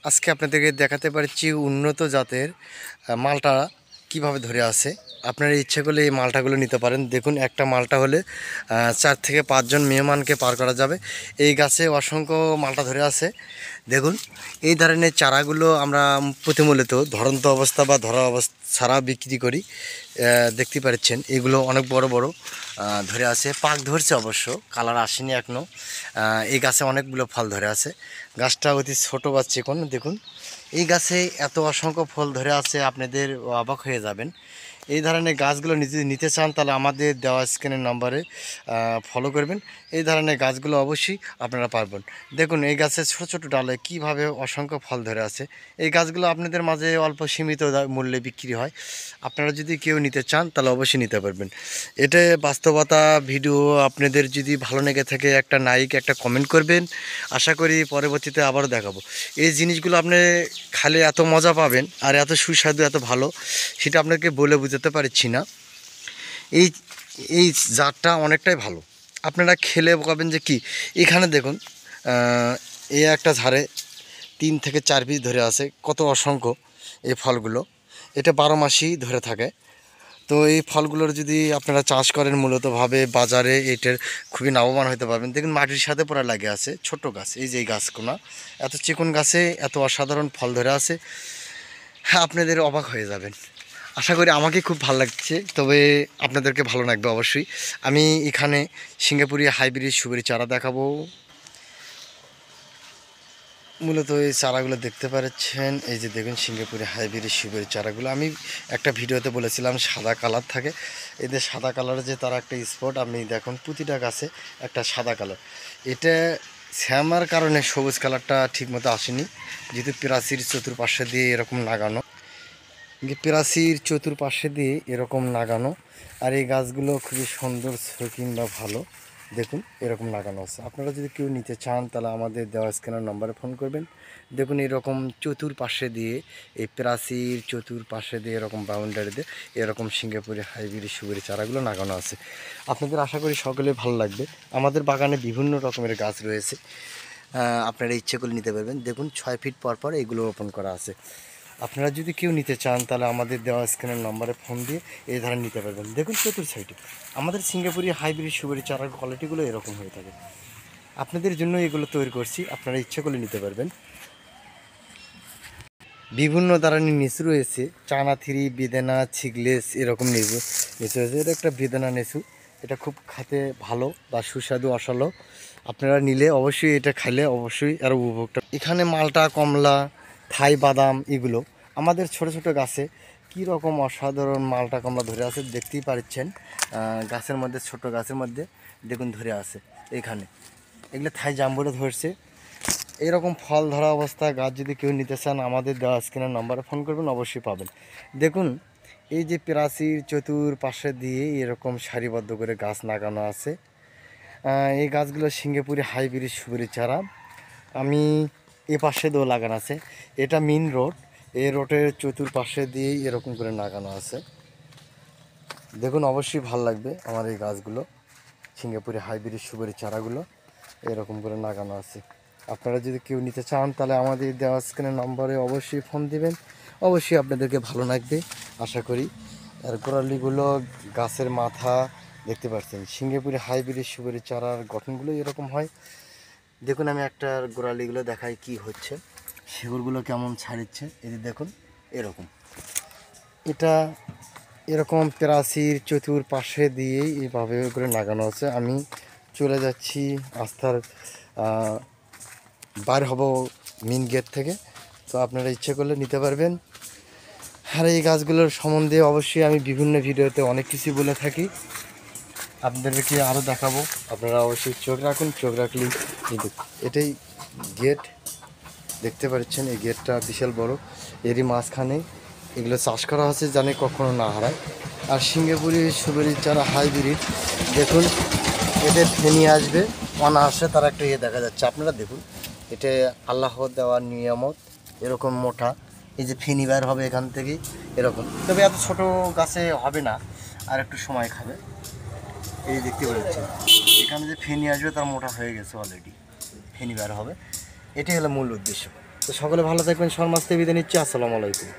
আজকে আপনাদেরকে দেখাতে পারছি উন্নত জাতের মালটা কিভাবে ধরে আছে। আপনারা ইচ্ছে করলে এই মালটাগুলো নিতে পারেন। দেখুন, একটা মালটা হলে 4 থেকে 5 জন মেহমানকে পার করা যাবে। এই গাছে অসংখ্য মালটা ধরে আছে। দেখুন, এই ধরনের চারাগুলো আমরা প্রতিমূলত ধরন্ত অবস্থা বা ধরা অবস্থা ছাড়া বিক্রি করি। দেখতে পাচ্ছেন এগুলো অনেক বড় বড় ধরে আছে, পাক ধরছে, অবশ্য কালার আসেনি এখনও। এই গাছে অনেকগুলো ফল ধরে আছে। গাছটা অতি ছোটো বা চিকন। দেখুন, এই গাছে এত অসংখ্য ফল ধরে আছে, আপনাদের অবাক হয়ে যাবেন। এই ধরনের গাছগুলো নিতে চান তাহলে আমাদের দেওয়া স্ক্রিনের নম্বরে ফলো করবেন। এই ধরনের গাছগুলো অবশ্যই আপনারা পারবেন। দেখুন, এই গাছের ছোটো ছোটো ডালে কীভাবে অসংখ্য ফল ধরে আছে। এই গাছগুলো আপনাদের মাঝে অল্প সীমিত মূল্যে বিক্রি হয়। আপনারা যদি কেউ নিতে চান তাহলে অবশ্যই নিতে পারবেন। এটা বাস্তবতা ভিডিও। আপনাদের যদি ভালো লেগে থাকে একটা লাইক, একটা কমেন্ট করবেন। আশা করি পরবর্তীতে আবারও দেখাবো। এই জিনিসগুলো আপনি খালে এত মজা পাবেন আর এত সুস্বাদু, এত ভালো, সেটা আপনাকে বলে বোঝাতে পারছি না। এই এই জাতটা অনেকটাই ভালো। আপনারা খেলে বলবেন যে কি। এখানে দেখুন, এই একটা ঝাড়ে 3 থেকে 4 পিস ধরে আছে, কত অসংখ্য এই ফলগুলো। এটা 12 মাসই ধরে থাকে। তো এই ফলগুলোর যদি আপনারা চাষ করেন মূলতভাবে, বাজারে এটার খুবই লাভবান হতে পারবেন। দেখুন, মাটির সাথে পড়া লাগে আছে, ছোট গাছ। এই যে এই গাছগুলো এত চিকন গাছে এত অসাধারণ ফল ধরে আছে, হ্যাঁ, আপনাদের অবাক হয়ে যাবেন। আশা করি আমাকে খুব ভালো লাগছে, তবে আপনাদেরকে ভালো লাগবে অবশ্যই। আমি এখানে সিঙ্গাপুরি হাইব্রিড সুপারি চারা দেখাবো। মূলত এই চারাগুলো দেখতে পাচ্ছেন। এই যে দেখুন, সিঙ্গাপুরি হাইব্রিড সুপারি চারাগুলো আমি একটা ভিডিওতে বলেছিলাম সাদা কালার থাকে। এদের সাদা কালারের যে তারা একটা স্পট, আপনি দেখুন প্রতিটা গাছে একটা সাদা কালার। এটা শ্যামার কারণে সবুজ কালারটা ঠিকমতো আসেনি, যেহেতু প্রাচীর চতুর্পাশে দিয়ে এরকম লাগানো, প্রাচীর চতুর্পাশে দিয়ে এরকম লাগানো। আর এই গাছগুলো খুবই সুন্দর, শৌখিন বা ভালো। দেখুন, এরকম লাগানো আছে। আপনারা যদি কেউ নিতে চান তাহলে আমাদের দেওয়া স্ক্যানার নম্বরে ফোন করবেন। দেখুন, এরকম চতুর্পাশে দিয়ে, এই প্রাচীর চতুর্পাশে দিয়ে এরকম বাউন্ডারি দিয়ে এরকম সিঙ্গাপুরি হাইব্রিড সুপারি চারাগুলো লাগানো আছে। আপনাদের আশা করি সকলে ভালো লাগবে। আমাদের বাগানে বিভিন্ন রকমের গাছ রয়েছে, আপনারা ইচ্ছে করে নিতে পারবেন। দেখুন, 6 ফিট পর পর এগুলো রোপণ করা আছে। আপনারা যদি কেউ নিতে চান তাহলে আমাদের দেওয়া স্ক্যানের নম্বরে ফোন দিয়ে এই ধরনের নিতে পারবেন। দেখুন, চতুর সাইডে আমাদের সিঙ্গাপুরি হাইব্রিড সুপারি চারার কোয়ালিটিগুলো এরকম হয়ে থাকে। আপনাদের জন্য এগুলো তৈরি করছি, আপনারা ইচ্ছা করলে নিতে পারবেন। বিভিন্ন ধরনের নিচু রয়েছে, চানা থ্রি, বেদানা, ছিগলেস, এরকম নিচু রয়েছে। এটা একটা বেদানা নিচু, এটা খুব খেতে ভালো বা সুস্বাদু অসালো। আপনারা নিলে অবশ্যই এটা খাইলে অবশ্যই আরও উপভোগটা। এখানে মালটা, কমলা, থাই বাদাম, এগুলো আমাদের ছোট ছোট গাছে কি রকম অসাধারণ মালটা কমলা ধরে আছে দেখতেই পাচ্ছেন। গাছের মধ্যে, ছোট গাছের মধ্যে দেখুন ধরে আছে। এখানে এগুলো থাই জাম্বুরে ধরছে। এরকম ফল ধরা অবস্থায় গাছ যদি কেউ নিতে চান আমাদের দেওয়া স্ক্রিনের নম্বরে ফোন করবেন, অবশ্যই পাবেন। দেখুন, এই যে প্রাচীর চতুর্পাশে দিয়ে এরকম সারিবদ্ধ করে গাছ লাগানো আছে। এই গাছগুলো সিঙ্গাপুরি হাইব্রিড সুপারি চারা। আমি এ পাশে দিয়েও লাগানো আছে। এটা মেন রোড, এই রোডের চতুর্পাশে দিয়েই এরকম করে লাগানো আছে। দেখুন, অবশ্যই ভালো লাগবে আমার এই গাছগুলো, সিঙ্গাপুরি হাইব্রিড সুপারি চারাগুলো এরকম করে লাগানো আছে। আপনারা যদি কেউ নিতে চান তাহলে আমাদের দেওয়া স্ক্রিনের নম্বরে অবশ্যই ফোন দিবেন। অবশ্যই আপনাদেরকে ভালো লাগবে আশা করি। আর গোড়ালিগুলো, গাছের মাথা দেখতে পাচ্ছেন, সিঙ্গাপুরি হাইব্রিড সুপারি চারার গঠনগুলো এরকম হয়। দেখুন, আমি একটা গোড়ালিগুলো দেখাই কি হচ্ছে, শিকড়গুলো কেমন ছাড়িচ্ছে। এই যে দেখুন, এরকম এটা এরকম প্রাচীর চতুর্পাশে দিয়েই এইভাবে করে লাগানো আছে। আমি চলে যাচ্ছি আস্থার বার হব মেন গেট থেকে, তো আপনারা ইচ্ছে করলে নিতে পারবেন। আর এই গাছগুলোর সম্বন্ধে অবশ্যই আমি বিভিন্ন ভিডিওতে অনেক কিছু বলে থাকি, আপনাদেরকে আরও দেখাবো। আপনারা অবশ্যই চোখ রাখুন, চোখ রাখলেই এটাই গেট দেখতে পাচ্ছেন। এই গেটটা বিশাল বড়, এরই মাঝখানে এগুলো চাষ করা হচ্ছে জানি কখনো না হারায়। আর সিঙ্গাপুরি সুপারি চারা হাইব্রিড, দেখুন এদের ফেনি আসবে অনায়াসে, তার একটা ইয়ে দেখা যাচ্ছে। আপনারা দেখুন, এটা আল্লাহ দেওয়ার নিয়ামত। এরকম মোটা এই যে ফেনি বের হবে এখান থেকে এরকম, তবে এত ছোট গাছে হবে না, আর একটু সময় খাবে। এই দেখতে পাচ্ছেন এখানে যে ফেনি আসবে তার মোটা হয়ে গেছে অলরেডি, ফেনি বের হবে। এটাই হলো মূল উদ্দেশ্য। তো সকলে ভালো থাকবেন, শর্মাস থেকে বিদায় নিচ্ছি। আসসালামু আলাইকুম।